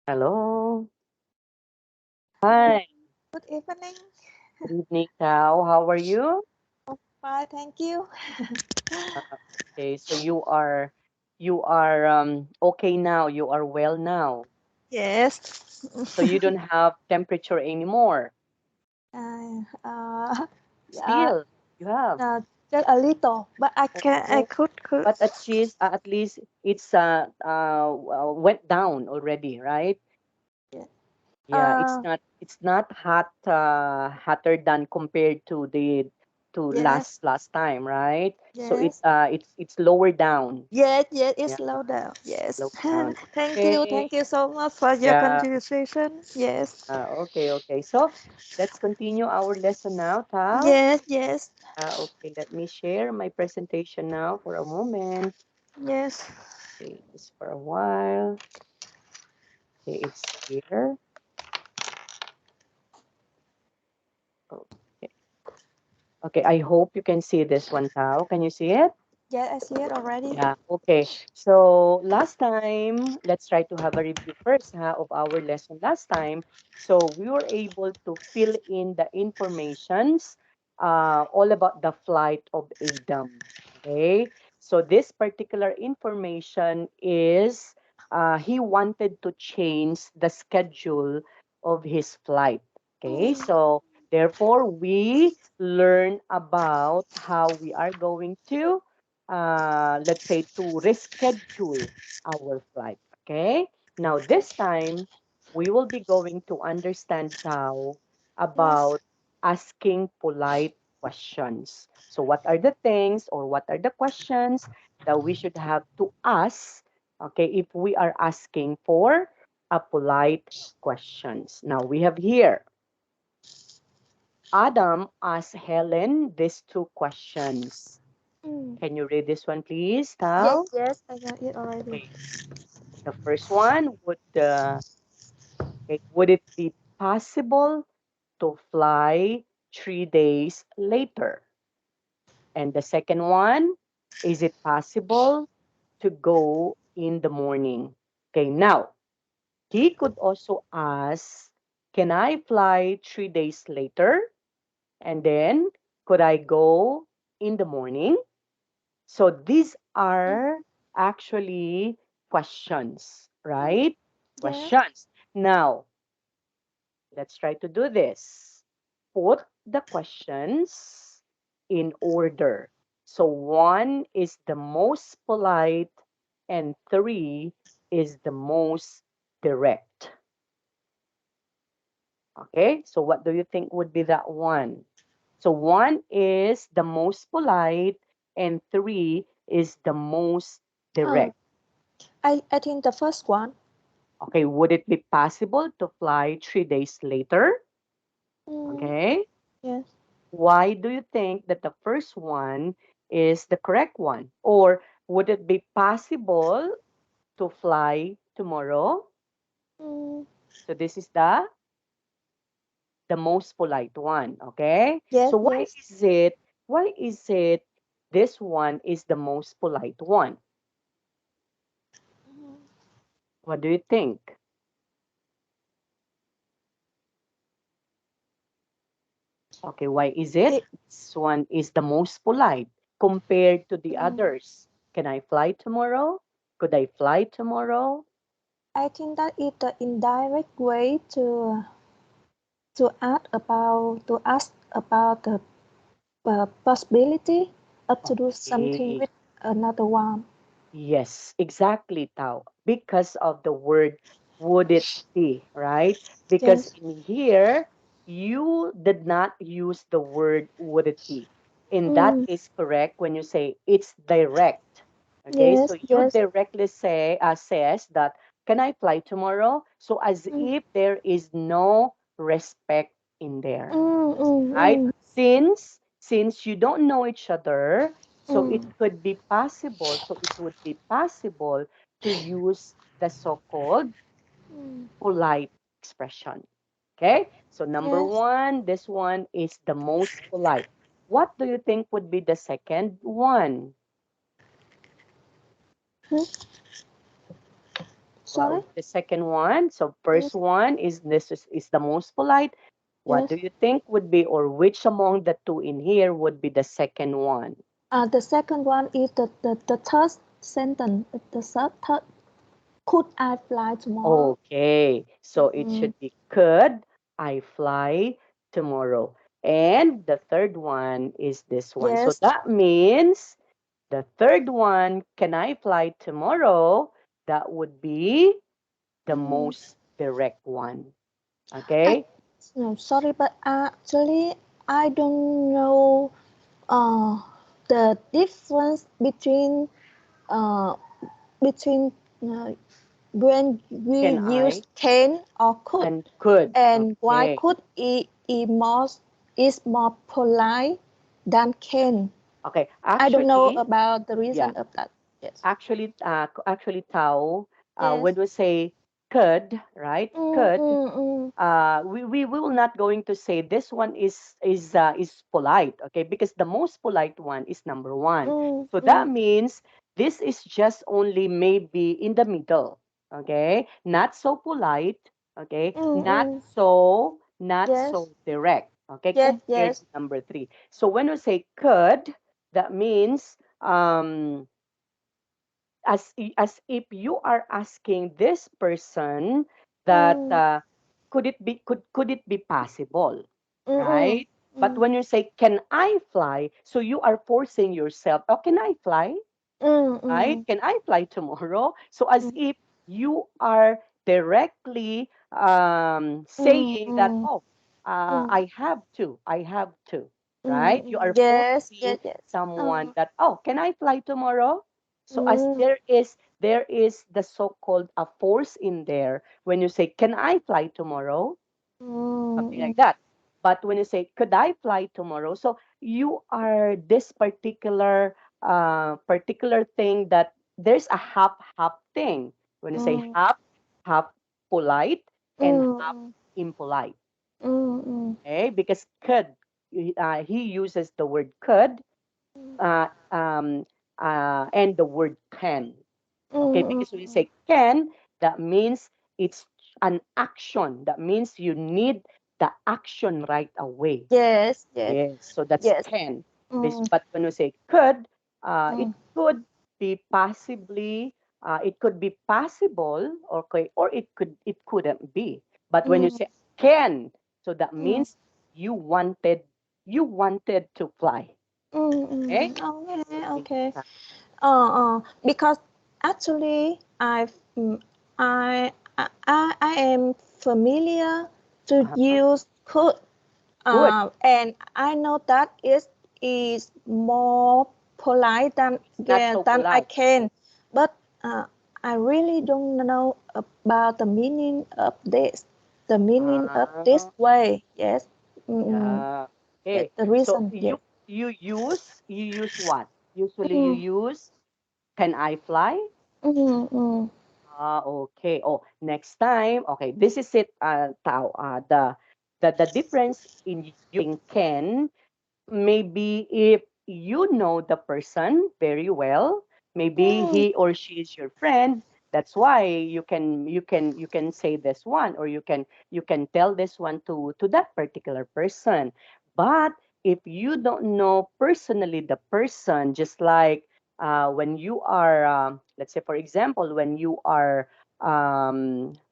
Hello. Hello, Hi. good evening. Good evening, Tao. How are you? Fine, thank you. Okay, so you are okay now. You are well now. Yes. So you don't have temperature anymore. Uh, yeah, Still, you have. just a little, but I Oh, could. but at least it's went down already, right? Yeah. Yeah, it's Uh, not hotter than compared to the to yes, last time, right? So yes, it's lower down. yes. It's Yeah, slow down. Yes. lower down. Okay. Thank you so much for your Yeah. contribution. Yes, Okay. So let's continue our lesson now, Tao. yes, Okay, let me share my presentation now for a moment. yes. Okay, just for a while. Okay, it's here. Okay. Okay, I hope you can see this one, Tao. Can you see it? Yes, I see it already. Yeah, okay. So last time, let's try to have a review first of our lesson last time. So we were able to fill in the informations all about the flight of Adam. Okay. So this particular information is he wanted to change the schedule of his flight. Okay. Mm, So therefore, we learn about how we are going to let's say to reschedule our flight. Okay. Now this time we will be going to understand now yes. about asking polite questions. So what are the things or what are the questions that we should have to ask, okay, if we are asking for a polite questions. Now we have here Adam asked Helen these two questions. Mm, Can you read this one, please, yes, Tal? yes. I got it already. Okay. The first one would it be possible to fly 3 days later? And the second one, is it possible to go in the morning? Okay, now he could also ask, can I fly 3 days later? And then could I go in the morning? So these Mm, are actually questions, mm, right? yes. Questions. Now, let's try to do this. Put the questions in order. So one is the most polite and three is the most direct. Okay, so what do you think would be that one? So one is the most polite and three is the most Oh, direct. I think the first one. Okay, would it be possible to fly 3 days later? Mm, Okay, yes. why do you think that the first one is the correct one? Or would it be possible to fly tomorrow? Mm, So this is the most polite one, okay? yes, So yes. why is it this one is the most polite one? Mm, What do you think? Okay, why is it it, this one is the most polite compared to the mm, others? Can I fly tomorrow? Could I fly tomorrow? I think that is the indirect way to ask about the possibility of to do something Okay. with another one. Yes, exactly, Tao. Because of the word would it be, right? Because Yes. in here, you did not use the word would it be. And that Mm, is correct when you say it's direct. Okay, so yes, you yes. directly says that can I fly tomorrow? So as Mm, if there is no respect in there, mm, mm, right? mm, Since you don't know each other, so it mm, could be possible, so it would be possible to use the so-called mm. polite expression. Okay? So number Yes. one, this one is the most polite. What do you think would be the second one? Hmm. Sorry. The second one. So first Yes. one is is the most polite. What do Yes. you think would be, or which among the two in here would be the second one? The second one is the third sentence. The third. Could I fly tomorrow? Okay, so it Mm, should be could I fly tomorrow? And the third one is this one. So yes. that means the third one, can I fly tomorrow? That would be the Mm, most direct one. I, Okay? no, sorry, but actually, I don't know the difference uh, between uh, when we Can use I can or could, and could. and why Okay. could is more polite than can. Okay. I don't know Actually, about the yeah. reason of that. Yes. Actually, Tao, when Yes. we say could, right? Mm, Could, mm, mm, we will not going to say this one is polite, okay? Because the most polite one is number one. mm, So that mm, means this is just only maybe in the middle, okay? Not so polite, okay? mm, mm. Not Yes. so direct, okay? Yes. Compared Yes. to number three. So when we say could, that means as if you are asking this person that Mm, could it be possible, mm, mm, right? But mm, when you say can I fly, so you are forcing yourself, oh, can I fly, mm, right? mm, Can I fly tomorrow? So as mm, if you are directly mm, saying that, mm, oh, mm, I have to, right? You mm. are Yes. forcing Yes. Yes. someone that, oh, can I fly tomorrow? So as Mm, there is the so-called a force in there when you say, can I fly tomorrow? Something mm, like that. But when you say, could I fly tomorrow? So you are this particular thing that there's a half thing. When you say mm, half polite and half mm, impolite. mm, mm, Okay, because could, he uses the word could, uh, um, and the word can. Okay, mm, because when you say can, that means it's an action. That means you need the action right away. yes. Yes. Yes, so that's Yes. can. This, Mm, but when we say could, it mm, could be possibly, it could be possible, okay, or it couldn't be. But when you mm, say can, so that mm, means you wanted you wanted to fly. mm, Okay. okay. Okay. Okay. Because actually I am familiar to Uh-huh. use could, Good. and I know that it is more polite It's not so than I polite. can, but I really don't know about the meaning of this Ah, way. Yes. yeah. Yes, Okay. the So reason. Yes. you use what? Usually you Mm, use can I fly? mm, mm, Okay. Oh, next time. Okay, this is it, Tao. The difference in using can, maybe if you know the person very well, maybe mm, he or she is your friend, that's why you can say this one, or you can tell this one to that particular person. But if you don't know personally the person, just like when you are let's say for example, when you are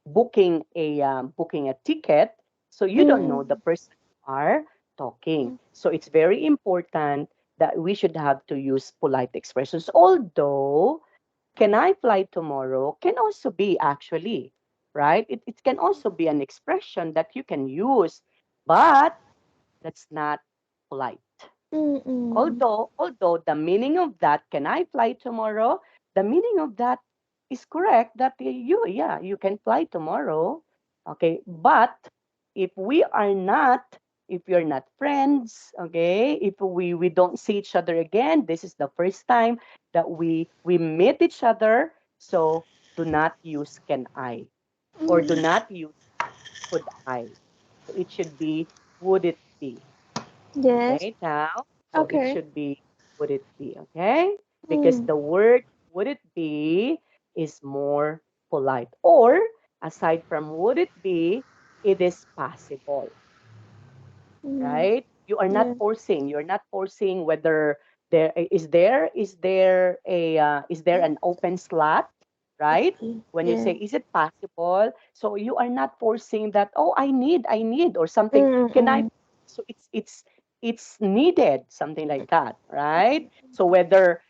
booking a ticket, so you don't know the mm, person you are talking. So it's very important that we should have to use polite expressions. Although, can I fly tomorrow can also be actually, right? It can also be an expression that you can use, but that's not polite. mm, mm, Although the meaning of that, can I fly tomorrow? The meaning of that is correct that you can fly tomorrow. Okay, but if we are not, if you're not friends, okay, if we don't see each other again, this is the first time that we meet each other. So do not use can I, or do mm. not use could I. So it should be would it be. Yes. Okay, now, so it Okay. should be would it be, okay? Because Mm, the word would it be is more. polite. Or aside from would it be, it is possible, mm, right? You are not yeah, forcing. You're not forcing whether there is there an open slot, right? When you say yeah, is it possible, so you are not forcing that. Oh, I need or something. mm, Can I? mm, So it's needed something like that, right? So whether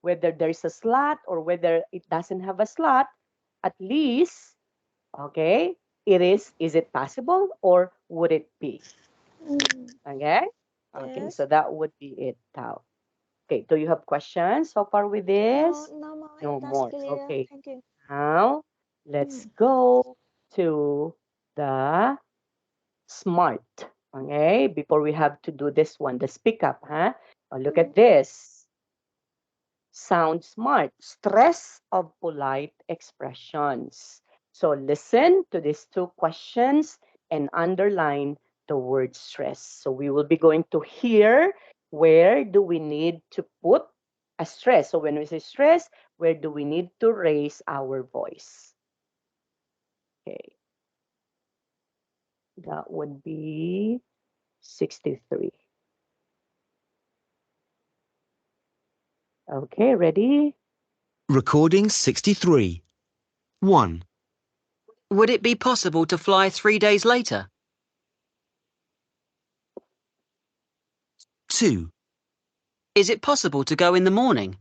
there's a slot or whether it doesn't have a slot, at least okay, is it possible or would it be? mm. Okay? Okay, Yes. so that would be it, Tao. Okay, do you have questions so far with No, this? no more. No That's more. clear. Okay, Thank you. now let's Mm, go to the smart. Okay, before we have to do this one, the speak up, huh? Oh, look mm, at this. Sound smart. Stress of polite expressions. So listen to these two questions and underline the word stress. So we will be going to hear where do we need to put a stress. So when we say stress, where do we need to raise our voice? Okay, that would be 63. Okay, ready? Recording 63. 1, Would it be possible to fly 3 days later? 2, Is it possible to go in the morning?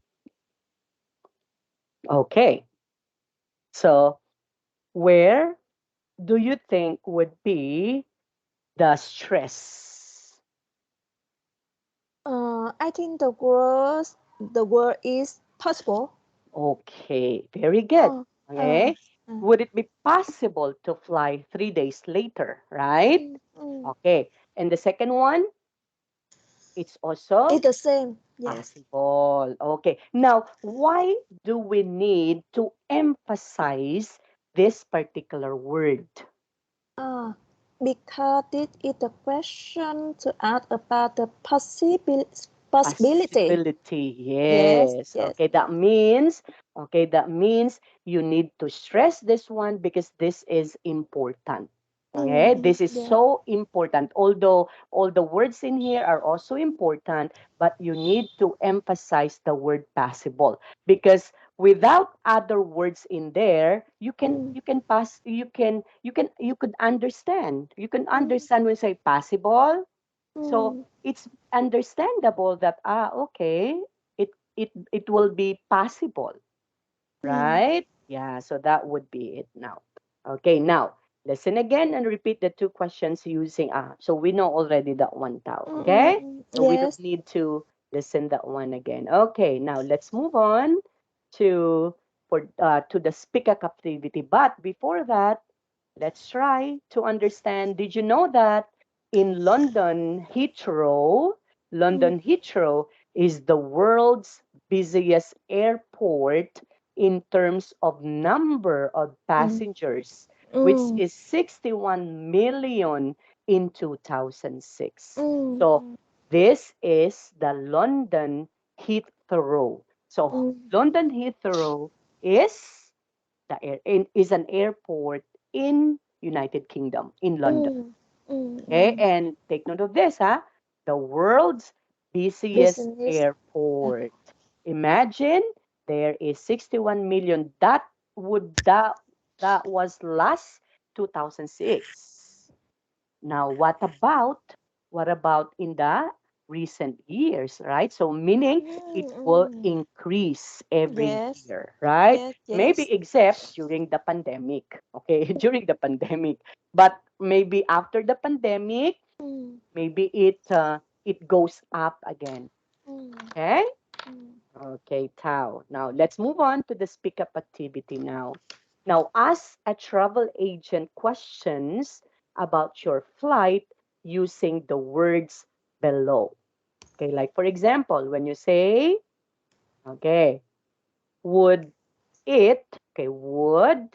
Okay, so where do you think would be the stress? I think the word is possible. Okay, very good. Uh, uh, Okay. uh, Would it be possible to fly 3 days later, right? mm, mm. Okay. And the second one, it's also It's the same. Yes. possible. Okay. Now, why do we need to emphasize this particular word? Uh, because this is the question to ask about the possibility. Possibility, Yes. yes. Yes. Okay, that means you need to stress this one because this is important. Okay, this is Yeah. so important. Although all the words in here are also important, but you need to emphasize the word possible because without other words in there, Mm, you could understand. You can mm, understand when say possible. So mm, it's understandable that okay, it will be possible, mm, right? Yeah, so that would be it now. Okay, now listen again and repeat the two questions using so we know already that one tao, okay? So we don't yes. need to listen that one again. Okay, now let's move on to to the speak up activity. But before that, let's try to understand. Did you know that in Mm, London Heathrow is the world's busiest airport in terms of number of mm, passengers, which mm, is 61 million in 2006. mm, So this is the London Heathrow. So mm, London Heathrow is is an airport in United Kingdom in London. mm, mm, Okay, mm. and take note of this, huh? The world's busiest Business. Uh, airport. Imagine there is 61 million. That was last 2006. Now, what about in the recent years, right? So meaning it will mm. increase every Yes. year, right? Yes. Maybe Yes. except during the pandemic, okay? During the pandemic. But maybe after the pandemic, Mm, maybe it goes up again. mm, Okay? mm, Okay, Tao. Now let's move on to the speak up activity now. Now ask a travel agent questions about your flight using the words below. Okay, like for example, when you say, okay, would it, okay, would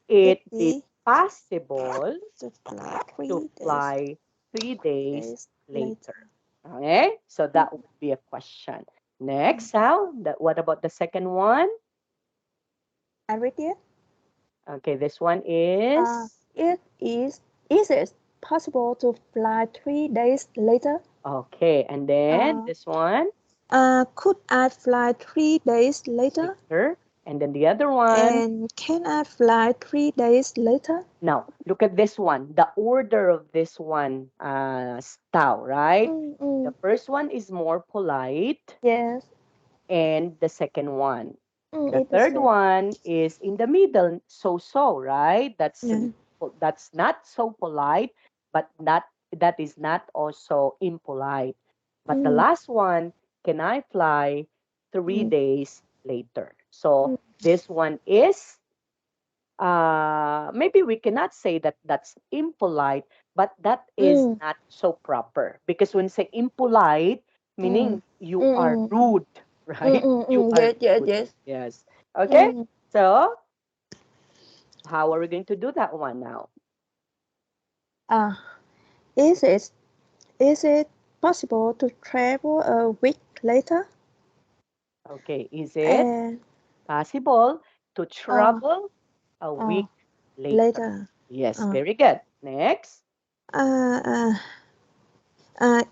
it it be be possible to fly to 3 days fly 3 days days later. later? Okay, so Mm, that would be a question. mm, Next, Sal, what about the second one? I read it. Okay, this one is. Is it possible to fly 3 days later? Okay, and then Uh, this one, could I fly 3 days later? later. And then the other one. And can I fly 3 days later? Now, look at this one. The order of this one, style, right? Mm, The mm, first one is more polite, yes. and the second one. The It is third one is in the middle, so, right? yeah. That's not so polite, but that is not also impolite. But the Mm, last one, can I fly three mm, days later? So mm, this one is, maybe we cannot say that that's impolite, but that is mm, not so proper, because when say impolite, mm, meaning you are mm, rude, right? You are Yes, yes, rude. yes. Yes. Okay. Mm. So how are we going to do that one now? Uh, is it is it possible to travel a week later? Okay, is it And possible to uh, travel a uh, week later? later. Yes, Uh, very good. Next. uh, uh, uh,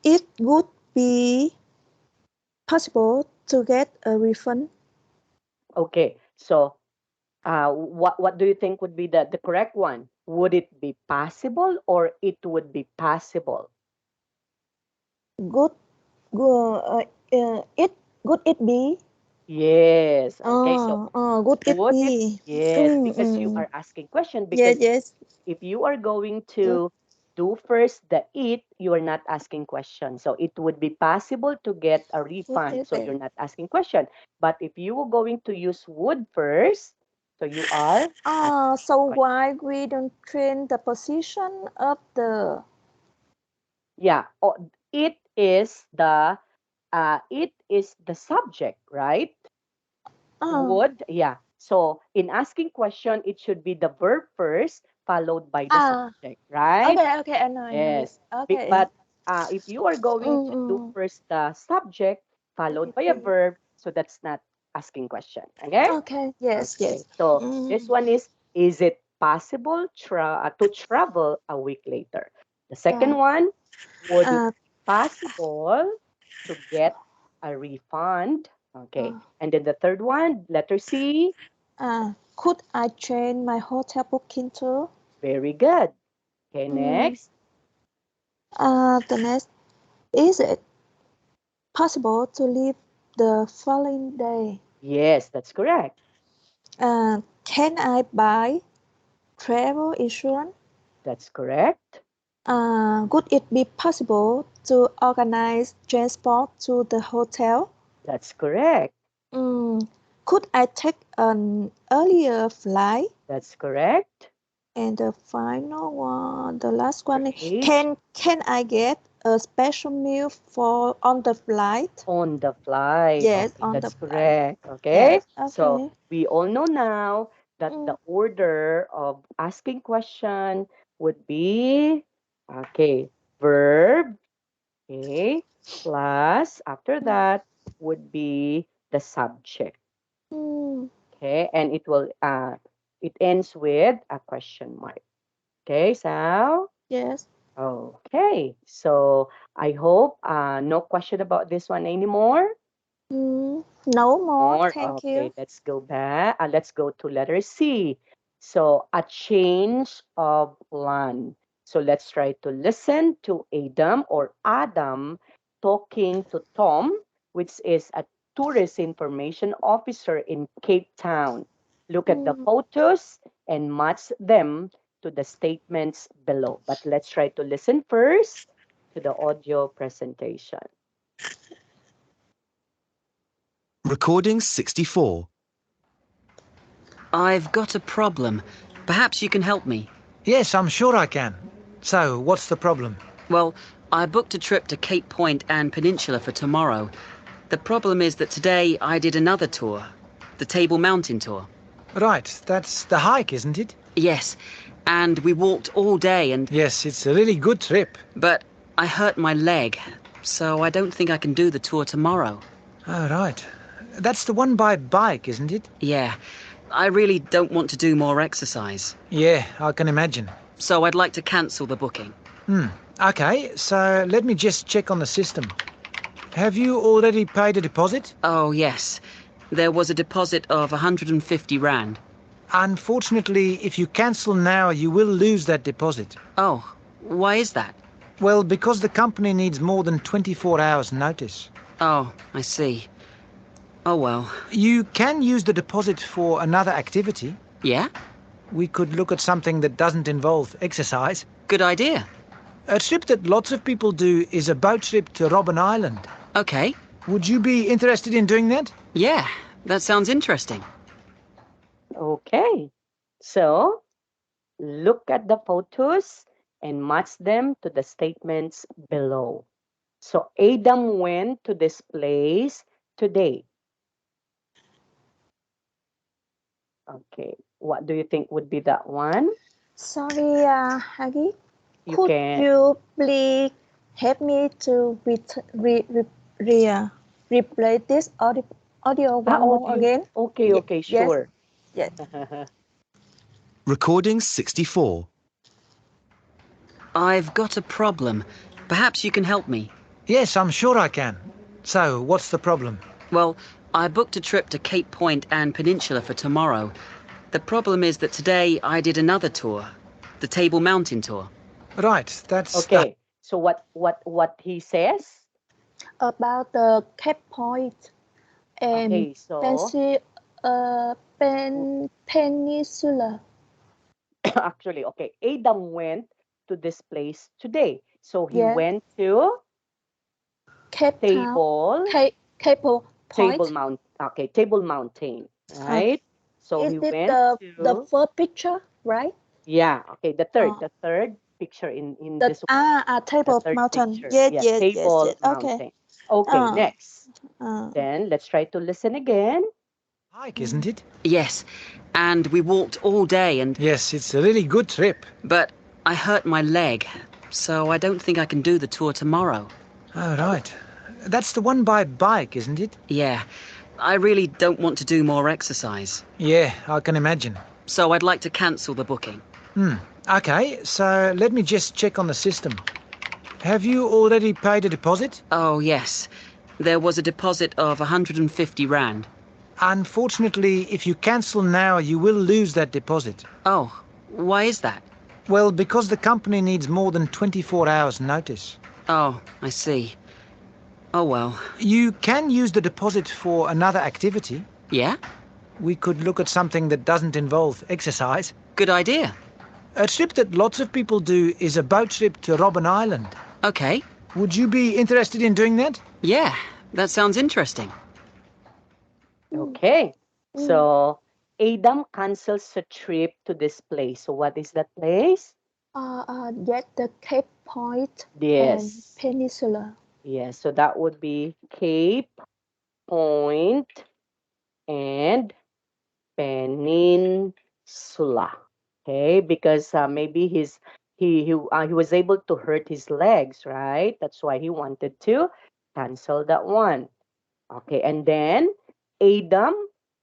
it would be possible to get a refund. Okay, so what do you think would be the correct one? Would it be possible or it would be possible? Good, good. It Good. It be. Yes. Okay, so Good. It would it? be. Yes, Mm, because you mm. are asking question, Yes, because yes. if you are going Good. to do first the it, you are not asking question. So it would be possible to get a Good. refund. It So be. you're not asking question. But if you were going to use would first, so you are asking So question. why we don't change the position of the Yeah. Oh, it is the subject, right? uh Would, yeah. So in asking question, it should be the verb first, followed by the ah subject, right? okay, okay, I know it. Yes. Okay. But if you are going to do Mm. first the subject, Good. followed It by a be. verb, so that's not asking question. Okay? Okay. Yes, Okay. yes. So this Mm. one is it possible to travel a week later? The second Uh, one, would it uh, be possible to get a refund? Okay. uh, And then the third one, letter C, could I change my hotel booking too? very good. Okay, Mm. next. The next, is it possible to leave the following day? Yes, that's correct. Can I buy travel insurance? That's correct. Would it be possible to organize transport to the hotel? That's correct. Mm, could I take an earlier flight? That's correct. And the final one, the last Letter one, H, can I get a special meal for on the flight? on the flight. Yes, Okay, on the that's flight. correct. Okay. Yes, So okay. we all know now that the Mm, order of asking question would be, okay, verb, okay, plus after mm, that would be the subject. mm, Okay, and it ends with a question mark. Okay, so yes. okay, so I hope no question about this one anymore. No more. More. Thank Okay, you. let's go back. Let's go to letter C. So a change of plan. So let's try to listen to Adam talking to Tom, which is a tourist information officer in Cape Town. Look at the Mm, photos and match them to the statements below. But let's try to listen first to the audio presentation. Recording 64. I've got a problem. Perhaps you can help me. Yes, I'm sure I can. So, what's the problem? Well, I booked a trip to Cape Point and Peninsula for tomorrow. The problem is that today I did another tour, the Table Mountain tour. Right, that's the hike, isn't it? Yes, and we walked all day Yes, it's a really good trip. but I hurt my leg, so I don't think I can do the tour tomorrow. Oh, right. That's the one by bike, isn't it? Yeah, I really don't want to do more exercise. Yeah, I can imagine. So I'd like to cancel the booking. Okay, so let me just check on the system. Have you already paid a deposit? Oh, yes. There was a deposit of 150 Rand. Unfortunately, if you cancel now, you will lose that deposit. Oh, why is that? Well, because the company needs more than 24 hours notice. Oh, I see. Oh, well. You can use the deposit for another activity. Yeah? We could look at something that doesn't involve exercise. Good idea. A trip that lots of people do is a boat trip to Robben Island. Okay. Would you be interested in doing that? Yeah, that sounds interesting. Okay. So look at the photos and match them to the statements below. So Adam went to this place today. Okay. What do you think would be that one? Sorry, Hargie. You Could can. you please help me to replay this audio one more Audio. again? Okay, okay, Yes, sure. yes. Recording 64. I've got a problem. Perhaps you can help me. Yes, I'm sure I can. So, what's the problem? Well, I booked a trip to Cape Point and Peninsula for tomorrow. The problem is that today I did another tour, the Table Mountain tour. Right, that's Okay. So what he says? About the Cape Point and Okay, so Peninsula. actually, okay, Adam went to this place today. So he Yes, went to Cape Town, Table Cape Table Point. Mount. Okay, Table Mountain, Uh, right? So is he it went the to first picture, right? yeah. Okay, Uh, the third picture in this one, the Table third Mountain. picture. Yes, Yeah, yes, yes, Table yes. Okay. Mountain. Okay, Uh, next. uh, Then let's try to listen again. hike, isn't it? Yes, and we walked all day and... Yes, it's a really good trip. But I hurt my leg, so I don't think I can do the tour tomorrow. Oh, right. That's the one by bike, isn't it? Yeah, I really don't want to do more exercise. Yeah, I can imagine. So I'd like to cancel the booking. Okay, so let me just check on the system. Have you already paid a deposit? Oh, yes. There was a deposit of 150 Rand. Unfortunately, if you cancel now, you will lose that deposit. Oh, why is that? Well, because the company needs more than 24 hours notice. Oh, I see. Oh, well. You can use the deposit for another activity. Yeah? We could look at something that doesn't involve exercise. Good idea. A trip that lots of people do is a boat trip to Robben Island. Okay. Would you be interested in doing that? Yeah, that sounds interesting. Okay. mm, So Adam cancels a trip to this place. So what is that place? yes, the Cape Point and Yes. Peninsula. Yes. So that would be Cape Point and Peninsula. Okay, because maybe he was able to hurt his legs, right? That's why he wanted to cancel that one. Okay, and then Adam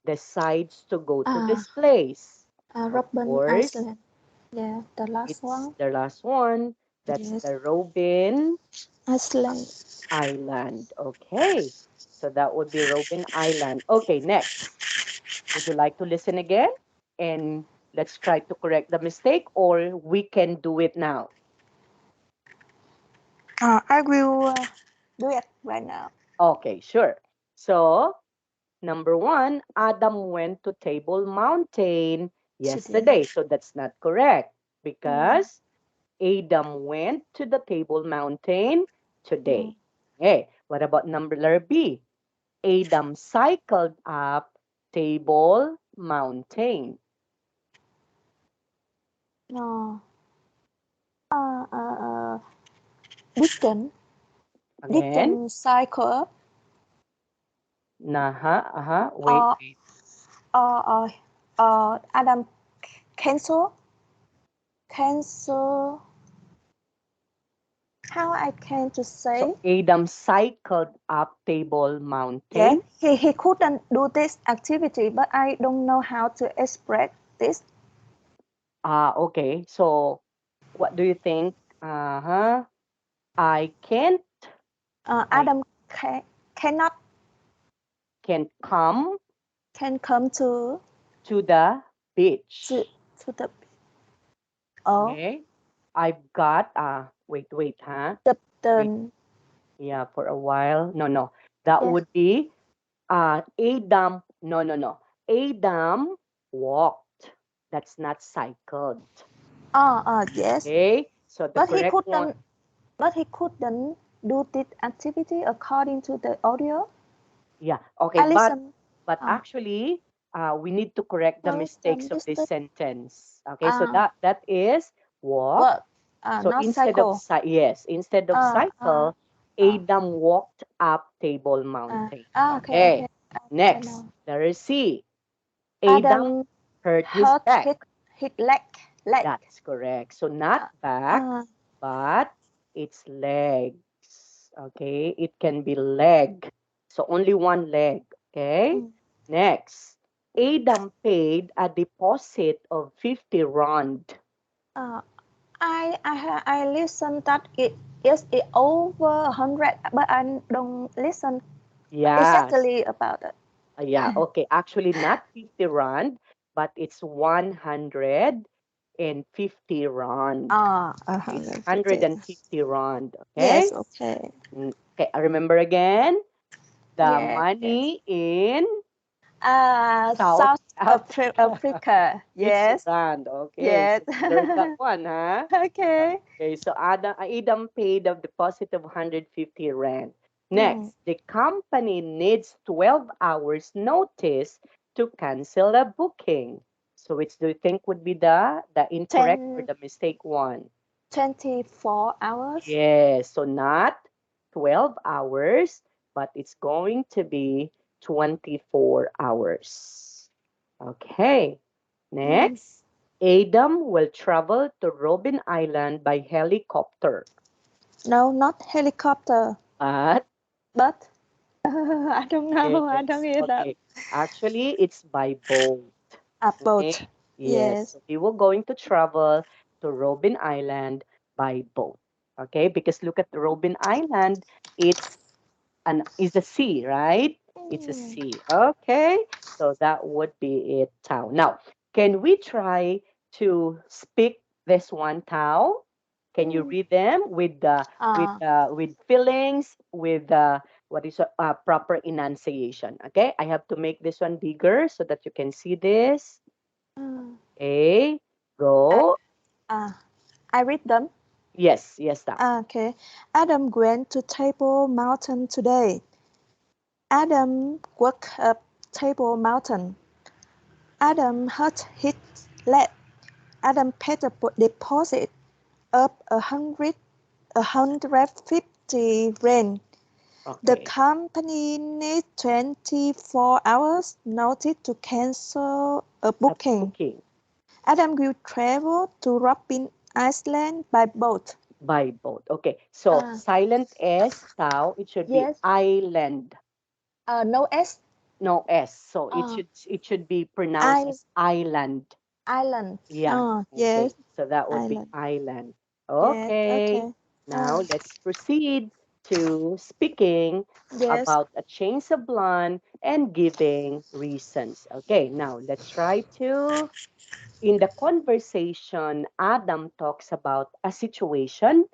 decides to go to Uh, this place. Of Robben course, Island. Yeah, the last it's one. the last one. That's Yes, the Robin Iceland. Island. Okay, so that would be Robin Island. Okay, next. Would you like to listen again? And let's try to correct the mistake, or we can do it now. I will do it right now. Okay, sure. So, number one, Adam went to Table Mountain Today. yesterday. So that's not correct Mm, because Adam went to the Table Mountain mm, today. Okay, what about number B? Adam cycled up Table Mountain. no. Uh, uh, uh, distance. Again, Distance cycle up. wait, Uh, wait. uh, Adam cancel. Cancel. How I can to say? So Adam cycled up Table Yes, Mountain. he couldn't do this activity, but I don't know how to express this. Okay. So what do you think? Uh-huh. I can't, I Adam cannot can come can come to the to beach. to the oh Okay. I've got wait, huh? Wait, the yeah, for a while. No. That yes would be Adam. No. Adam walked. That's not cycled. yes, Okay. So the but he correct one, couldn't but he couldn't do this activity according to the audio. yeah. Okay, I but listen. Uh, actually, we need to correct the was the mistakes of this mistake. sentence. Okay, so Uh, that is walk. but So not instead of cycle. yes, instead of Uh, uh, cycle, uh, Adam walked up Table Mountain. okay. Okay. I Next, know. there is C. Adam Adam hurt his hurt back. his leg. That's correct. So not Uh, back, uh, but it's legs. Okay, it can be leg. So only one leg. Okay. mm. Next, Adam paid a deposit of 50 rand. uh, I listen that it over 100, but I don't listen Yes. exactly about it. Yeah. Okay. Actually, not 50 rand, but it's 150 rand. It's 150. 150 rand. Okay. Yes, okay. Okay. I remember again the Yes. money in South South Africa. Africa. It's Yes, rand. Okay. yes. So you learned that one, huh? Okay. Okay, so Adam paid a deposit of 150 rand. Mm. Next, the company needs 12 hours notice to cancel a booking. So which do you think would be the incorrect or 10, the mistake one? 24 hours. Yes, so not 12 hours, but it's going to be 24 hours. Okay, Mm. next. Adam will travel to Robben Island by helicopter. No, not helicopter, But but I don't know. I don't yes, hear that. okay. Actually, it's by boat. A boat. Okay. Yes. Yes. So we were going to travel to Robben Island by boat. Okay, because look at Robben Island. It's is a sea, right? It's a Mm. sea. Okay. So that would be it, Tao. Now, can we try to speak this one, Tao? Can you Mm. read them with the Uh, with feelings, with what is proper enunciation? Okay, I have to make this one bigger so that you can see this. uh, Okay, I, go. uh, I read them. Yes, Tao. Okay. Adam went to Table Mountain today. Adam walked up Table Mountain. Adam hurt his leg. Adam paid a deposit of 150 rand. The Okay, company needs 24 hours notice to cancel a a booking. booking Adam will travel to Robin Island by boat. by boat. Okay, so Uh, silent S, Tao. It should be yes. island. No S. No S. So Uh, it should be pronounced I, as island. Island. Yeah. Yes. Okay. So that would be Island. island. Yes. Okay. Okay. Now Uh, let's proceed to speaking yes. about a change of plan and giving reasons. Okay. Now let's try to in the conversation, Adam talks about a situation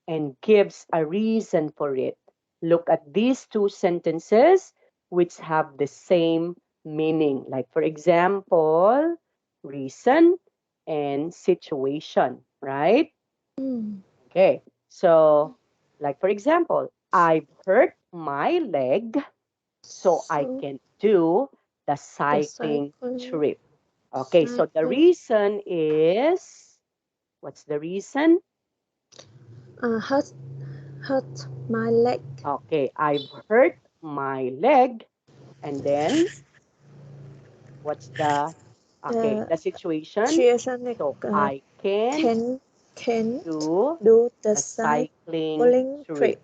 and gives a reason for it. Look at these two sentences which have the same meaning. Like, for example, reason and situation, right? Mm. Okay, so, like, for example, I've hurt my leg, so I So can do the the cycling cycle, trip. Okay, so the cycle. reason is what's the reason? Hurt my leg. Okay, I've hurt my leg. And then what's the okay, The the situation? situation So I can can can't do do the the cycling cycling trip. trip.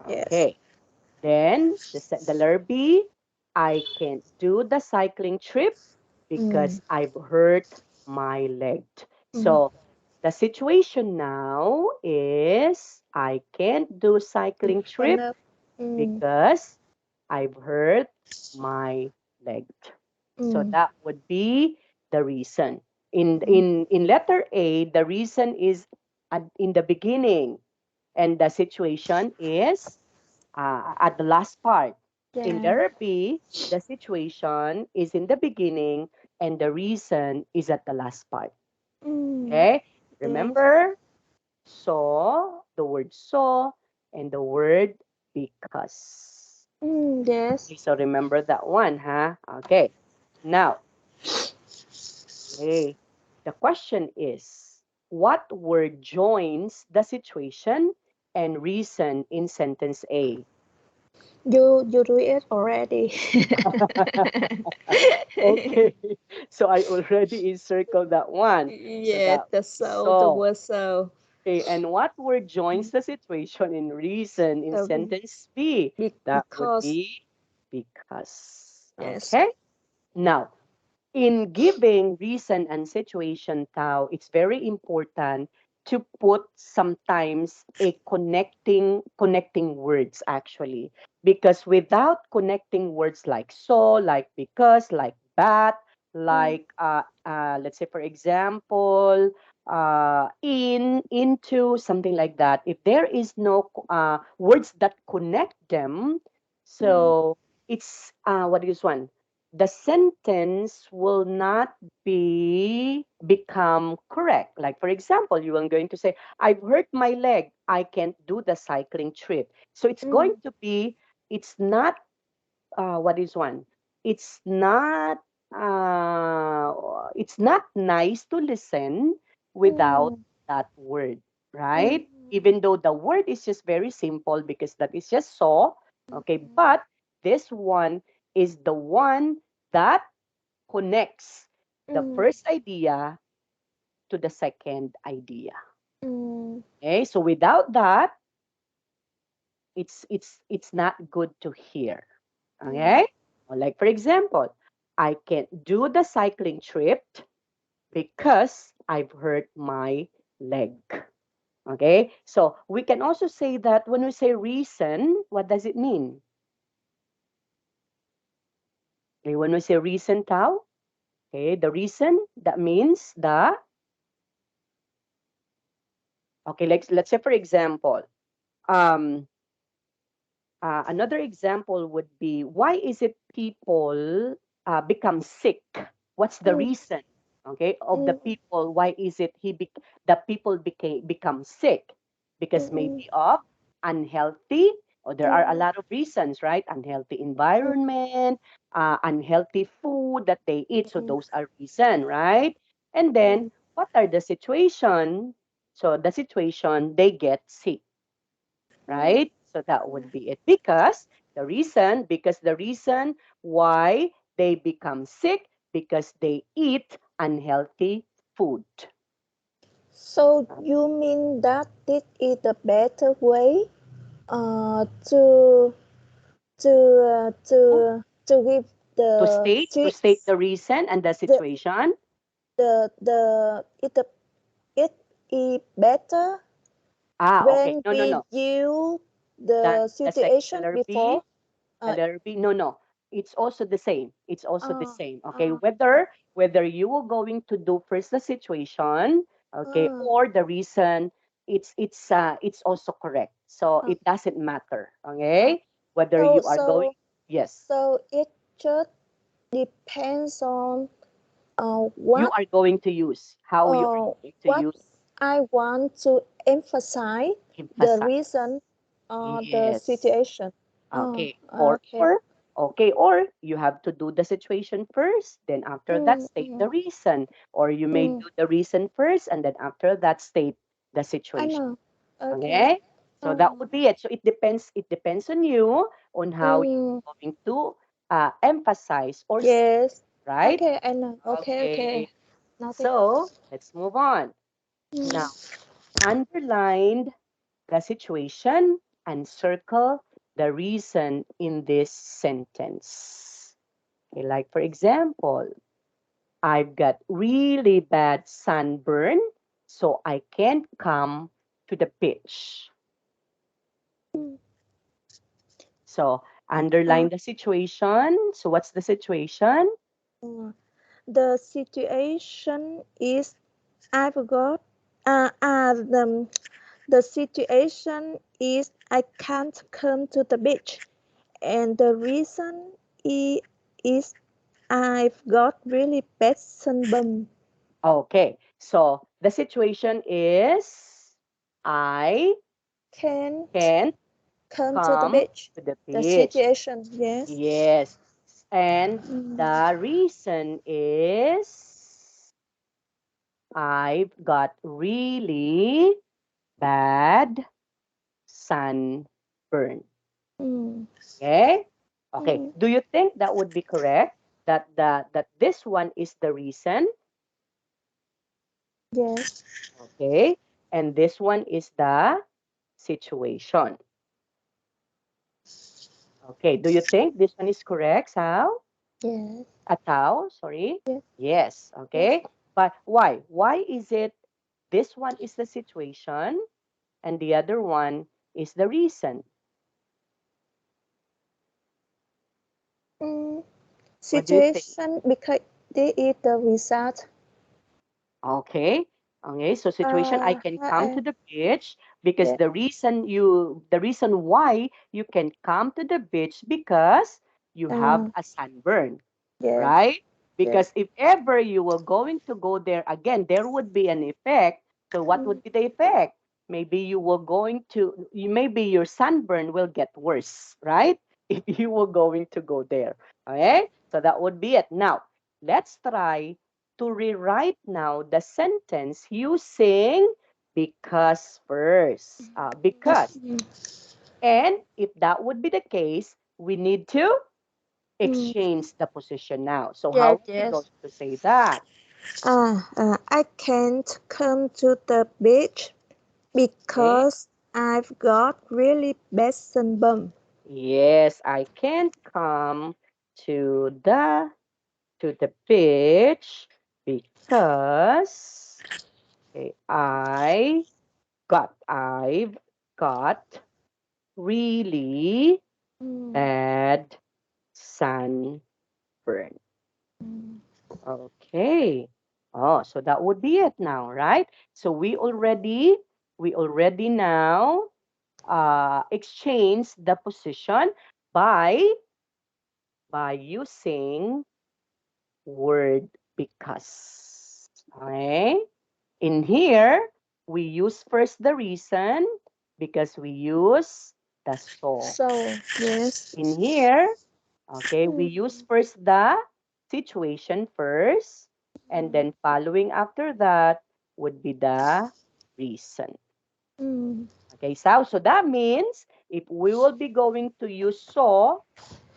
Yes. Okay. Then the letter B, I can't do the cycling trip Mm, because I've hurt my leg. mm, So the situation now is I can't do cycling trip cannot. Mm, because I've hurt my leg. So mm, that would be the reason. In mm. letter A, the reason is in the beginning, and the situation is at the last part. In Yeah. letter B, the situation is in the beginning, and the reason is at the last part. Mm, Okay? yes. Remember, saw, the word saw, and the word because. Yes. Okay, so remember that one, huh? Okay. Now, okay, the question is, what word joins the situation and reason in sentence A? You do it already. Okay, so I already encircled that one. So Yeah, that the would be so, the so. word so. Okay, and what word joins the situation in reason in The, sentence B? That would because be because. yes. Okay, now in giving reason and situation, Tao, it's very important to put sometimes a connecting words actually, because without connecting words like so, like because, like that, Mm, like let's say for example, into something like that, if there is no words that connect them, mm, so it's what is one, the sentence will not become correct. Like for example, you are going to say, I've hurt my leg, I can't do the cycling trip. So it's going mm, to be, it's not what is one, it's not uh it's not nice to listen without mm, that word, mm, right? Even though the word is just very simple because that is just saw. Okay, but this one is the one that connects the mm, first idea to the second idea. mm, Okay, so without that, it's not good to hear. mm. Okay, or like for example, I can't do the cycling trip because I've hurt my leg. Okay, so we can also say that when we say reason, what does it mean? Okay, when we say reason, Tao, okay, the reason, that means the, okay, let's say for example, um, another example would be, why is it people become sick? What's the Mm, reason? Okay, of the mm, people, why is it the people become sick? Because mm, maybe of unhealthy, or there are a mm, lot of reasons, right? Unhealthy mm, environment, unhealthy food that they eat. So mm, those are reason, right? And then mm, what are the situation? So the situation, they get sick, mm, right? So that would be it. Because the reason why they become sick, because they eat unhealthy food. So you mean that this is the better way to to give the To state the reason and the the situation. it the it is better Okay. when No, no, we no. use the The situation letter B, before. the Uh, letter B. No, no. It's also the same. It's also the uh, same. Okay. uh, Whether you are going to do first the situation, okay, uh, or the reason, it's also correct. So uh, it doesn't matter. uh. Okay. Whether So you are going, so yes, so it just depends on you are going to use, how you are uh, going to what use, I want to emphasize the emphasize. reason the Yes. situation. Okay. Okay. Or you have to do the situation first, then after that Mm, state mm, the reason. Or you may mm, do the reason first and then after that state the I situation. know. Okay. Okay? So that would be it. So it depends on you on how Mm, you're going to emphasize or state, yes. right? Okay, I know. Okay, okay. Okay. Noted. So let's move on. Mm, Now, underline the situation and circle the reason in this sentence. Okay, like for example, I've got really bad sunburn, so I can't come to the beach. Mm. So underline Uh, the situation. So what's the situation? uh, the situation is I forgot. The situation is I can't come to the beach, and the reason is I've got really bad sunburn. Okay, so the situation is I Can't can't come to the come beach. to the The beach. situation, yes. Yes. And Mm, the reason is I've got really bad sunburn. mm, Okay? Okay. mm, Do you think that would be correct? That this one is the reason? yes, Okay. And this one is the situation. Okay. Do you think this one is correct, Sal? yes, Atao, sorry. yes, Yes, yes. okay. But why? Why is it this one is the situation and the other one is the reason? Mm, What do you think? situation because this is the result. Okay. Okay, so situation I can come to the beach because Yeah, the reason why you can come to the beach because you have uh, a sunburn, yeah, right? yeah. Because if ever you were going to go there again, there would be an effect. So what Mm, would be the effect? Maybe maybe your sunburn will get worse, right? If you were going to go there. Okay? So that would be it. Now, let's try to rewrite now the sentence using because first. Because. mm, And if that would be the case, we need to mm. exchange the position now. So how Yes, are we going yes. to say that? I can't come to the beach Okay. because I've got really bad sunburn. Yes, I can't come to the beach because okay, I've got really Mm, bad sunburn. mm, Okay. Oh, so that would be it now, right? So we already now exchange the position by using word because. Okay? In here, we use first the reason because we use the so. so, yes. In here, okay, we Mm, use first the situation first, and then following after that would be the reason. mm, Okay, so that means if we will be going to use so,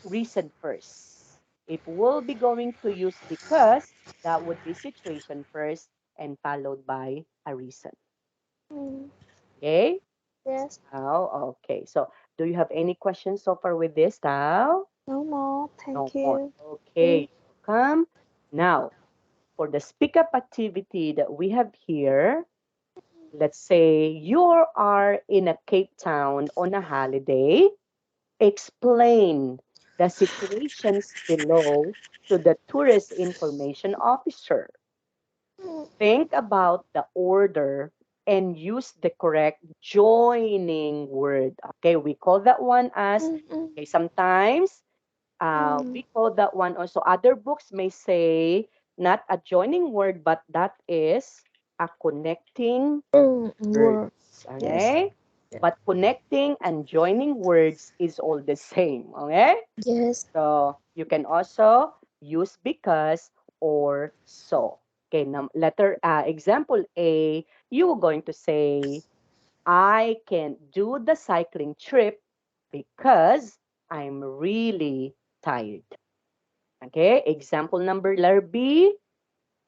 reason first. If we'll be going to use because, that would be situation first and followed by a reason. mm, Okay? yes. Okay. So do you have any questions so far with this, Tao? No more. No Thank more. you. Mm, Okay, welcome. Now, for the speak up activity that we have here, let's say you are in a Cape Town on a holiday. Explain the situations below to the tourist information officer. mm, Think about the order and use the correct joining word. Okay, we call that one as, mm, mm, okay, sometimes mm, we call that one also. Other books may say not a joining word, but that is a connecting words. word. Yes. Okay? Yeah. But connecting and joining words is all the same. Okay? Yes. So you can also use because or so. Okay, example A, you were going to say, I can't do the cycling trip because I'm really tired. Okay, example number letter B,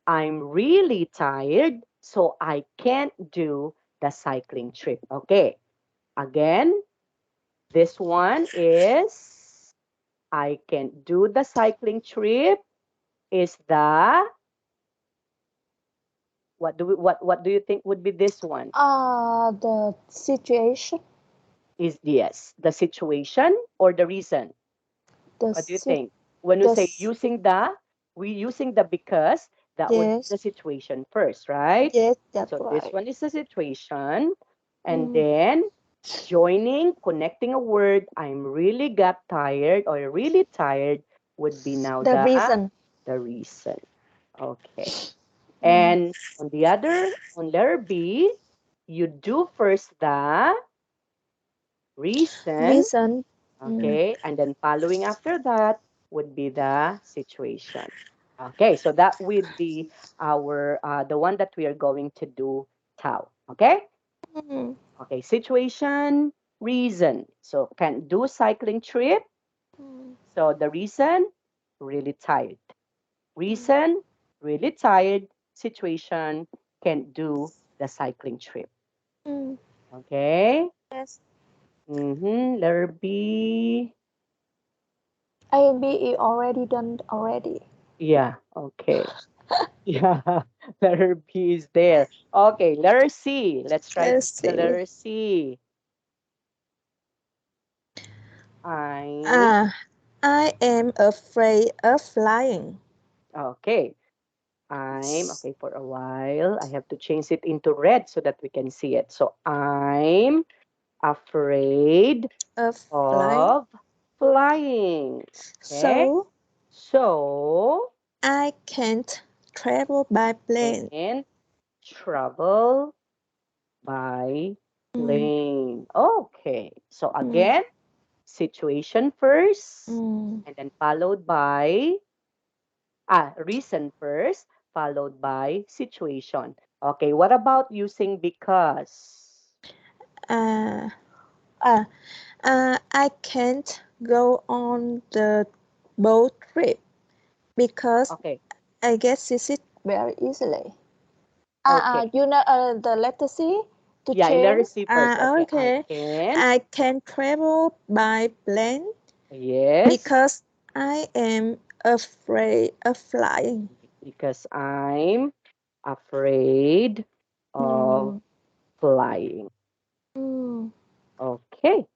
I'm really tired, so I can't do the cycling trip. Okay. Again, this one is I can do the cycling trip is the what do you think would be this one? The situation. Is yes, the situation or the reason? The What do you sit. think? When we The say s- using the, we using the because, that would be yes. the situation first, right? Yes, that's So this right. one is the situation. And Mm. then joining, connecting a word, I'm really got tired or really tired would be now The reason. the reason. Okay. Mm. And on letter B, you do first the reason. Reason. Mm. Okay, and then following after that would be the situation. Okay, so that would be our the one that we are going to do now. Okay, Mm. okay, situation, reason. So can do cycling trip. Mm. So the reason, really tired. Mm. Reason, really tired. Situation, can't do the cycling trip. Mm. Okay. Yes. Letter B. A and B is already done already. Yeah. Okay. Yeah, letter B is there. Okay, letter C. Let's try to Let's do the see. letter C. I. Ah, I am afraid of flying. Okay, I'm. Okay, for a while, I have to change it into red so that we can see it. So I'm afraid Of flying. of flying. Okay, So so I can't travel by plane. and travel by Mm. plane. Okay, so Mm. again, situation first, Mm. and then followed by reason first, followed by situation. Okay, what about using because? Uh, uh, I can't go on the boat trip because Okay, I get seasick very easily. okay. You know the letter C to Yeah, letter change. C first. Okay, I Okay. can. I can travel by plane Yes, because I am afraid of flying. because I'm afraid of Mm. flying. Mm. Okay,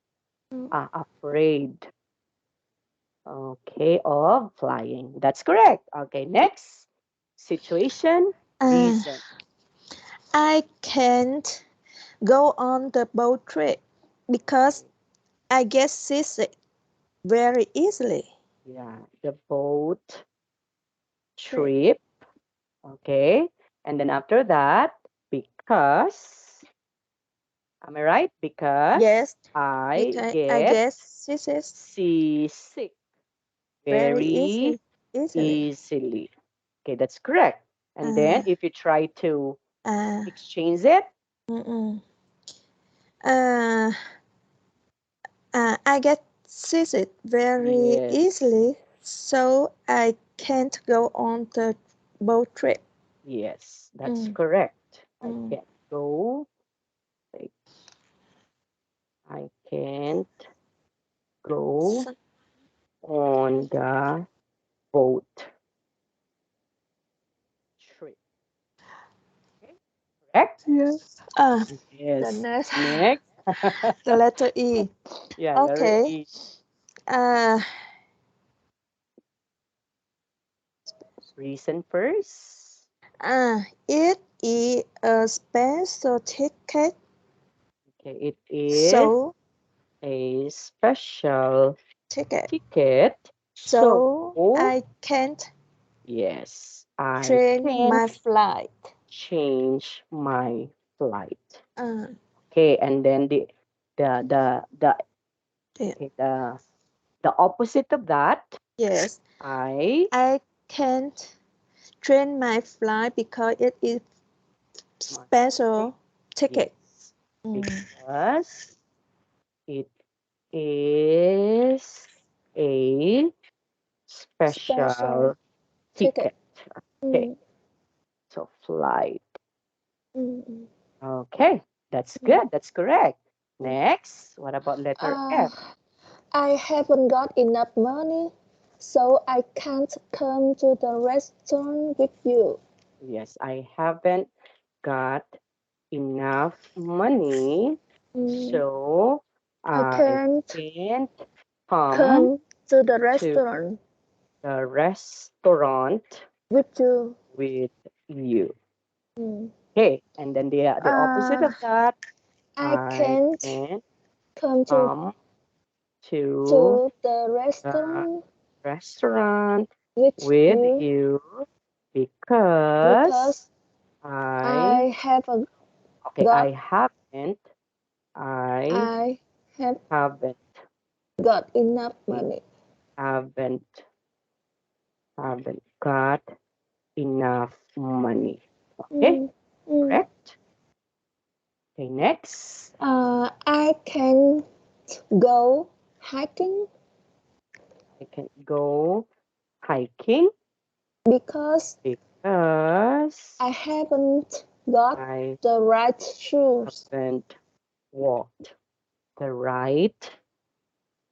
Mm. afraid. Okay, of flying. That's correct. Okay, next. Situation, Uh, reason. I can't go on the boat trip because I get seasick very easily. Yeah, the boat Trip. trip. Okay, and then after that, because, am I right? Because Yes, I because I get get seasick seasick very very easily. easily. Okay, that's correct. And then Uh, if you try to uh, exchange it, mm-mm. Uh, I get seasick very yes, easily, so I can't go on the boat trip. yes, that's Mm, correct. I mm. can't go. Like, I can't go So- on the boat trip. Okay, correct? yeah. Ah, the Yes. next, Next. the letter E. Yeah, letter Okay. E. Uh, Reason first. it is a special ticket, Okay, it is so a special ticket. ticket. So, So I can't yes, I change my can't flight. change my flight. Uh, Okay, and then the yeah. okay, the opposite of that, Yes, I I can't change my flight because it is my special ticket. yes, Mm, because it is a special special ticket. ticket. Okay, Mm, so flight. mm, Okay, That's good. That's correct. Next, what about letter Uh, F? I haven't got enough money, so I can't come to the restaurant with you. Yes, I haven't got enough money, Mm, so I I can't can't come come to the to restaurant the restaurant with you. with you. Mm. Okay, and then the opposite Uh, of that, I I can't can't come come to to the the restaurant restaurant with with you you because because I I haven't okay, got I I have haven't got enough I money. haven't got enough money. Okay, Mm, mm. correct. Okay, next. I can go hiking I can go hiking because because I haven't got I the right shoes. haven't walked the right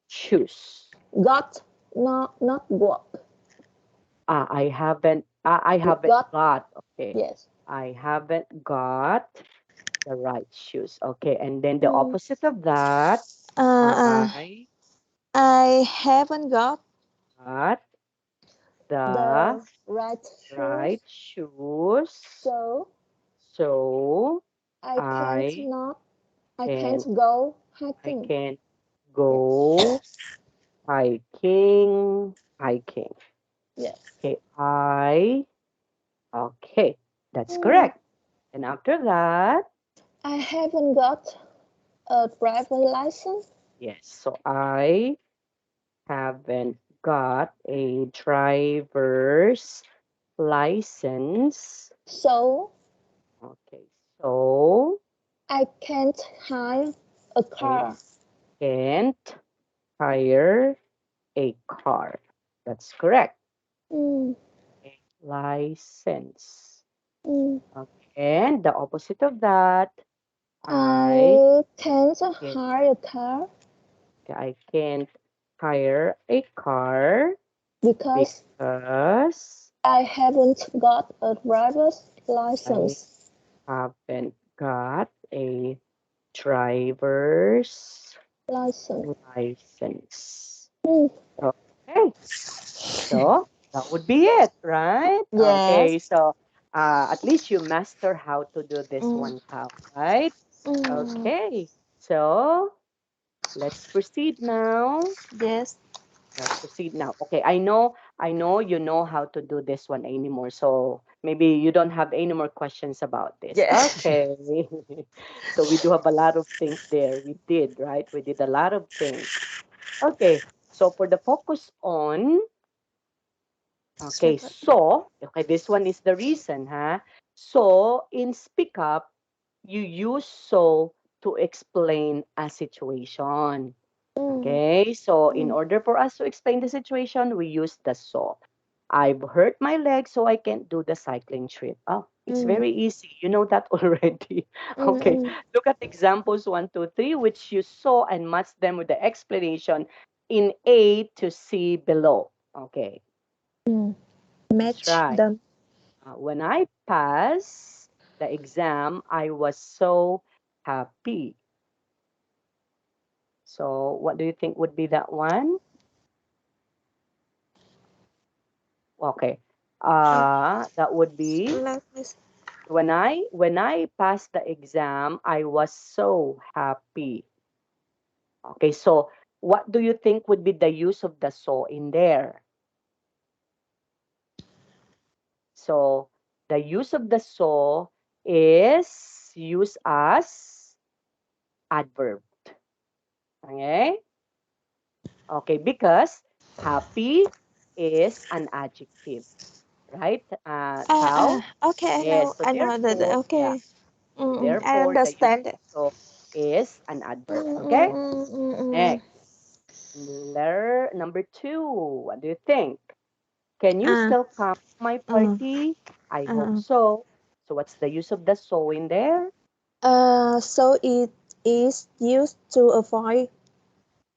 shoes. Got, not walk. I haven't Got, got, okay. yes. I haven't got the right shoes. Okay, and then the Mm. opposite of that, Uh, uh, I I haven't got got the the right right shoes, shoes. so So I can't I not, I can't can go I hiking. can Yes, go hiking. yes. Okay, okay, that's Mm. correct. And after that, I haven't got a driver license, yes, so I haven't got a driver's license. so Okay, so I can't hire a I car. can't hire a car. That's correct. Mm, A license. mm. Okay, and the opposite of that, I I can't can hire a car I can't hire a car because because I haven't got a driver's I license. haven't got a driver's License. license. Mm. Okay, so that would be it, right? Yes. Okay, so at least you master how to do this Mm, one, Tao, right? mm, Okay, so let's proceed now. yes. Let's proceed now. Okay, I know you know how to do this one anymore. So maybe you don't have any more questions about this. Yes. Okay. So we do have a lot of things there. We did, right? We did a lot of things. Okay. So for the focus on, okay, Seven. so, okay, this one is the reason, huh? So in speak up, you use so to explain a situation. Mm, Okay, so in mm, order for us to explain the situation, we use the so. I've hurt my leg, so I can't do the cycling trip. Oh, it's mm, very easy. You know that already. Okay, mm, look at examples 1, 2, 3, which you saw and match them with the explanation in A to C below. Okay, mm. that's Match right. them. When I passed the exam, I was so happy. So, what do you think would be that one? Okay. Uh, That would be let me see. when I passed the exam, I was so happy. Okay, so what do you think would be the use of the so in there? So the use of the so is used as adverb. Okay? Okay, because happy is an adjective, right? Tao? Okay, Yes, so I know that. therefore, yeah. Okay. So I therefore, the use understand of it. so is an adverb. Mm, mm, Okay? mm, mm, mm. Next, letter number 2. What do you think? Can you Uh, still come to my uh, party? I hope uh. so. So what's the use of the so in there? So it is used to avoid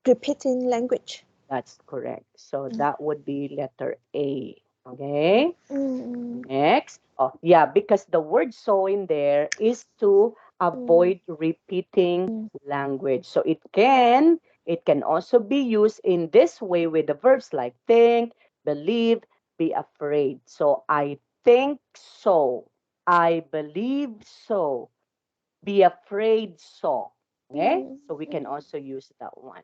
repeating language. That's correct. So that would be letter A. Okay. Mm, Next. Oh, yeah, because the word so in there is to mm, avoid repeating mm, language. So it can also be used in this way with the verbs like think, believe, be afraid. So I think so. I believe so. Be afraid so. Okay? mm, So we can mm, also use that one.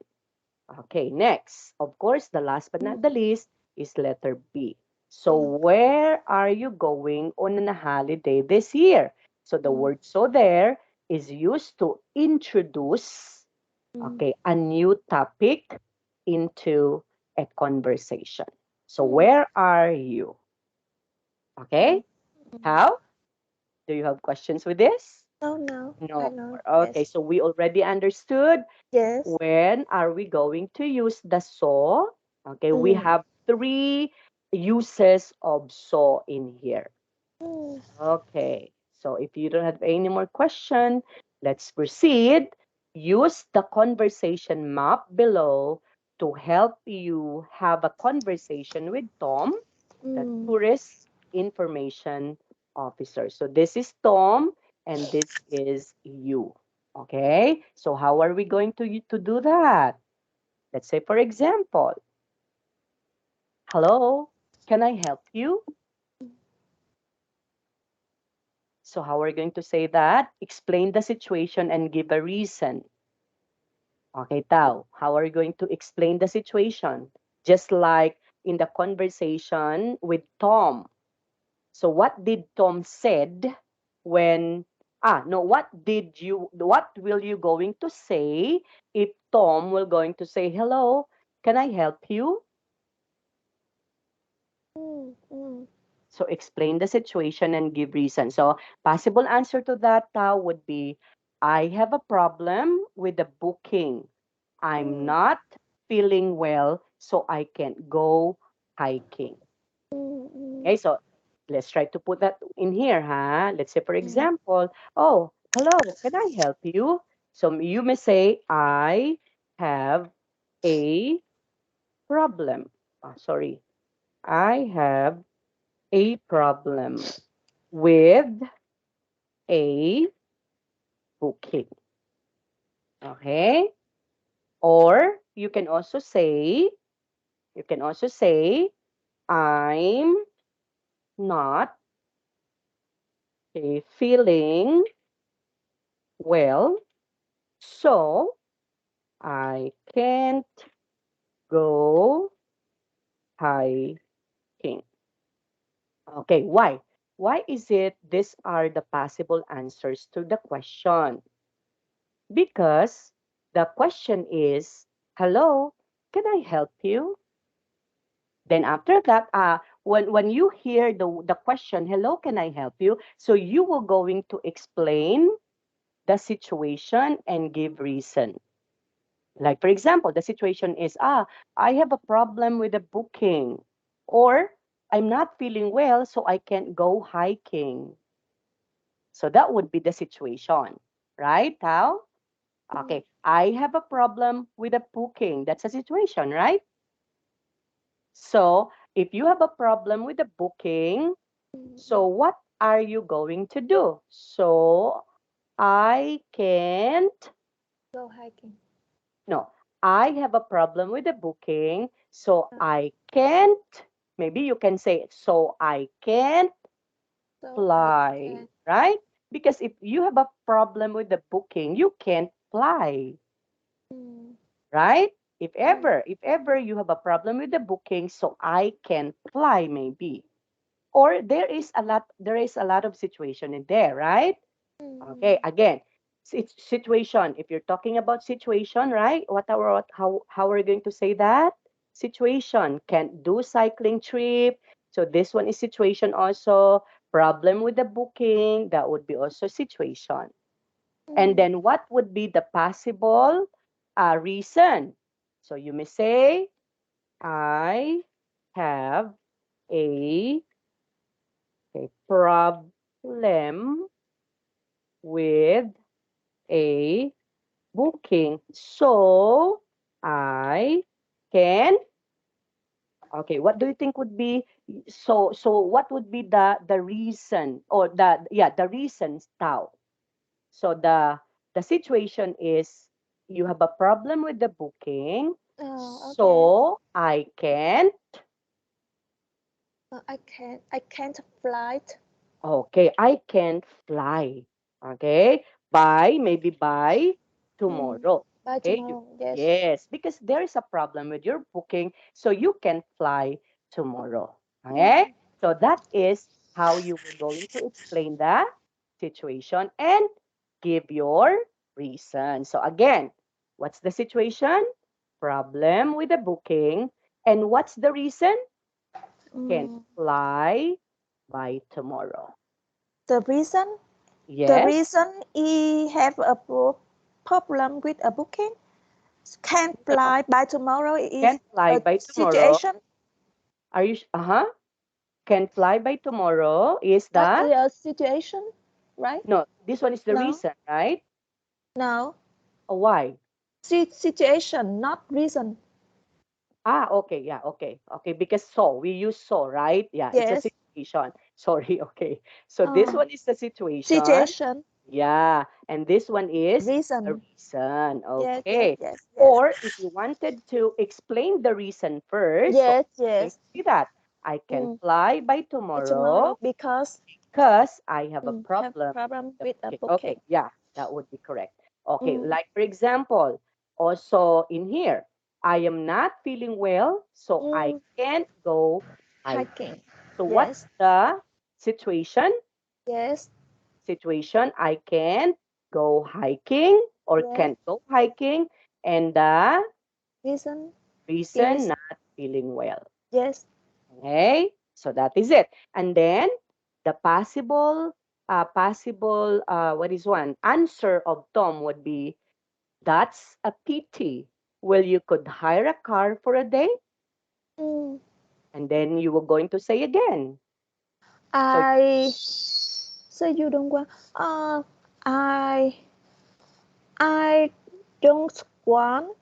Okay, next. Of course, the last but mm, not the least is letter B. So mm, where are you going on a holiday this year? So the mm, word so there is used to introduce, mm, okay, a new topic into a conversation. So mm, where are you? mm, Okay, mm. how? Do you have questions with this? No, no, I No. know. Okay, Yes, so we already understood. yes. When are we going to use the saw? Okay, we Mm, have three uses of saw in here. mm, Okay, so if you don't have any more question, let's proceed. Use the conversation map below to help you have a conversation with Tom, the mm, tourist information officer. So this is Tom and this is you. Okay, so how are we going to do that? Let's say, for example, hello, can I help you? So how are we going to say that? Explain the situation and give a reason. Okay, Tao, how are you going to explain the situation? Just like in the conversation with Tom. So what did Tom said when no, what will you going to say if Tom will going to say, hello, can I help you? mm, mm, So explain the situation and give reason. So possible answer to that would be, I have a problem with the booking. I'm mm, not feeling well, so I can't go hiking. mm, Okay, so let's try to put that in here, huh? Let's say, for mm, example, oh, hello, can I help you? So you may say, I have a problem. Sorry, I have a problem with a booking. Okay? Or you can also say, I'm not feeling well, so I can't go hiking. Okay, why? Why is it these are the possible answers to the question? Because the question is, hello, can I help you? Then after that, when you hear the question, hello, can I help you? So you will going to explain the situation and give reason. Like for example, the situation is, I have a problem with the booking, or I'm not feeling well, so I can't go hiking. So that would be the situation, right? How? mm, Okay, I have a problem with the booking. That's a situation, right? So if you have a problem with the booking, mm. so what are you going to do? So I can't, Go hiking. no, I have a problem with the booking, so Uh, I can't, maybe you can say, so I can't so I fly, can. right? Because if you have a problem with the booking, you can't fly, Mm, right? If mm, ever, if ever you have a problem with the booking, so I can fly maybe. Or there is a lot of situation in there, right? Okay, mm, again, it's situation. If you're talking about situation, right? How are we going to say that? Situation. Can't do cycling trip. So this one is situation also. Problem with the booking, that would be also situation. And mm, then what would be the possible reason? So you may say, I have a, a problem with a booking. So I can, okay, what do you think would be, so what would be the reason, or the reasons, Tao? So the situation is you have a problem with the booking, Oh, okay. so I can. I can't flight. Okay, I can fly. Okay, maybe by Mm. tomorrow. By Okay, tomorrow. Yes. yes, because there is a problem with your booking, so you can fly tomorrow. Okay, Mm. so that is how you were going to explain the situation and give your reason. So again, what's the situation? Problem with the booking, and what's the reason? Can Mm. fly by tomorrow. The reason the Yes, reason he have a problem with a booking can't no, no, fly by tomorrow is can fly a by tomorrow. situation. Are you? Uh-huh. Can fly by tomorrow is That the, is a situation, right? no. This one is the No, reason, right? no. Oh, why? Situation, not reason. Ah, okay, yeah, okay, okay. Because so we use so, right? Yeah, it's a Yes. situation. Sorry, okay. So this Uh, one is the situation. situation, Yeah, and this one is the reason. reason. Yes, yes, Okay. yes, yes. Or if you wanted to explain the reason first, so Yes, I'm going yes. to say that I can Mm. fly by By tomorrow tomorrow because because I have a have problem problem with with the a booking. booking. Okay, yeah, that would be correct. Okay, Mm. like for example, also in here, I am not feeling well, so I Mm. can't go hiking. Hiking. So what's Yes, the situation? yes, I can't go hiking or yes. can't go hiking, and the Reason reason is not feeling well. yes. Okay, so that is it. And then the what is one answer of Tom would be, that's a pity. Well, you could hire a car for a day, Mm. and then you were going to say again. So I so you don't want. I I don't want.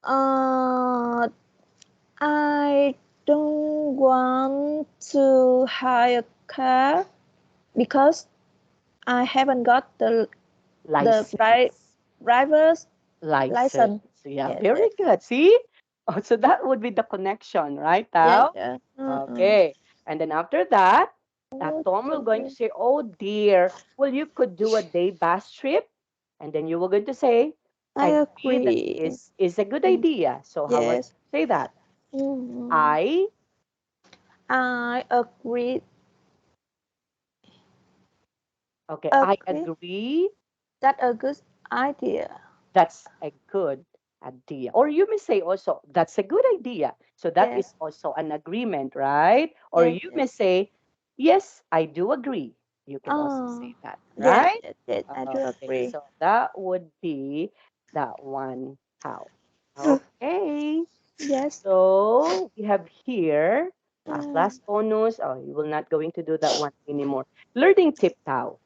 Uh, I don't want to hire a car because I haven't got the right license, driver's license. license. Yeah, Yes, very yes, good. See? Oh, so that would be the connection, right, yes, Tao? yes. Okay. And then after that, What Tom will to going to do? say, oh dear, well, you could do a day bus trip. And then you were going to say, I I agree that agree. is a good Mm, idea. So how would yes. you say that? Mm, I, I agree. okay, I Agree. agree. That's a good idea. That's a good idea. Or you may say also, that's a good idea. So that Yes, is also an agreement, right? Or yes, you yes. may say, yes, I do agree. You can also Oh, say that, yes, right? yes, yes. I do Okay, agree. so that would be that one. How? Okay. Yes. So we have here as Mm, last bonus. Oh, you will not going to do that one anymore. Learning tip now.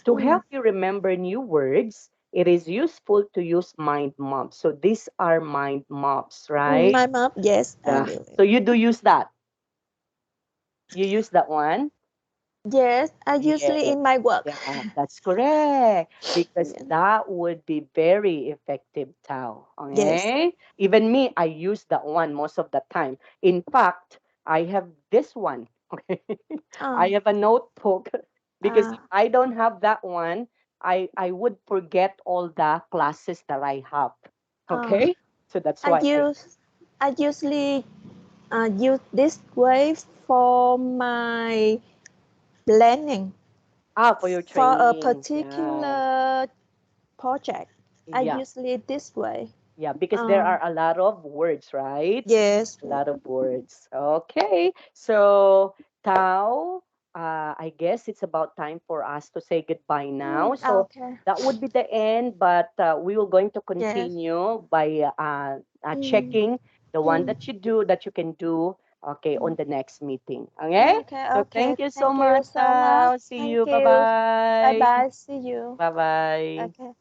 To mm. help you remember new words, it is useful to use mind maps. So these are mind maps, right? My mom, yes, I Yeah. do So it. you do use that. You use that one. Yes, I usually Yes, in my work. yeah, that's correct. Because Yeah. that would be very effective, Tao. Yes. Okay? Even me, I use that one most of the time. In fact, I have this one. Okay. I Uh, have a notebook because uh, if I don't have that one, I would forget all the classes that I have. uh, Okay? So that's I why I use I usually use this way for my planning for your for a training. Yeah. particular project. I Yeah. usually this way. Yeah, because there Uh, are a lot of words, right? yes. A lot of words. Okay. So, Tao, I guess it's about time for us to say goodbye now. So, Okay. that would be the end, but we will going to Yes. continue by Mm, checking the one mm, that you do, that you can do Okay, on the next meeting. Okay? Okay, So okay. thank you so Thank you much. so much. See Thank you. you. Bye Bye-bye. bye. See you. Bye-bye. Okay.